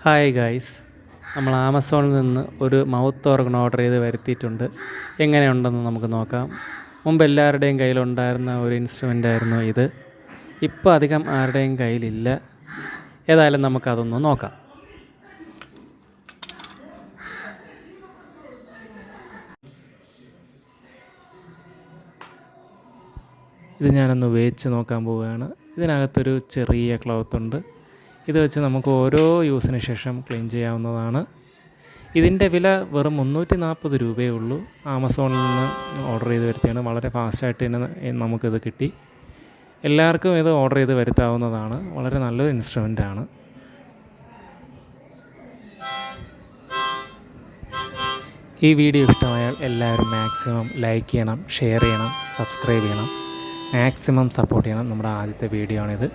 Hi guys, നമ്മൾ ആമസോണിൽ നിന്ന് ഒരു മൗത്ത് ഓർഗൻ ഓർഡർ ചെയ്ത് വരുത്തിയിട്ടുണ്ട്. എങ്ങനെയുണ്ടെന്ന് നമുക്ക് നോക്കാം. മുമ്പ് എല്ലാവരുടെയും കയ്യിലുണ്ടായിരുന്ന ഒരു ഇൻസ്ട്രുമെൻ്റ് ആയിരുന്നു ഇത്. ഇപ്പോൾ അധികം ആരുടെയും കയ്യിലില്ല. ഏതായാലും നമുക്കതൊന്ന് നോക്കാം. ഇത് ഞാനൊന്ന് ഉപയോഗിച്ച് നോക്കാൻ പോവുകയാണ്. ഇതിനകത്തൊരു ചെറിയ ക്ലോത്ത് ഉണ്ട്. ഇത് വെച്ച് നമുക്ക് ഓരോ യൂസിന് ശേഷം ക്ലീൻ ചെയ്യാവുന്നതാണ്. ഇതിൻ്റെ വില വെറും 340 രൂപയേ ഉള്ളൂ. ആമസോണിൽ നിന്ന് ഓർഡർ ചെയ്ത് വരുത്തിയാണ്. വളരെ ഫാസ്റ്റായിട്ട് തന്നെ നമുക്കിത് കിട്ടി. എല്ലാവർക്കും ഇത് ഓർഡർ ചെയ്ത് വരുത്താവുന്നതാണ്. വളരെ നല്ലൊരു ഇൻസ്ട്രുമെൻ്റാണ്. ഈ വീഡിയോ ഇഷ്ടമായാൽ എല്ലാവരും മാക്സിമം ലൈക്ക് ചെയ്യണം, ഷെയർ ചെയ്യണം, സബ്സ്ക്രൈബ് ചെയ്യണം, മാക്സിമം സപ്പോർട്ട് ചെയ്യണം. നമ്മുടെ ആദ്യത്തെ വീഡിയോ ആണിത്.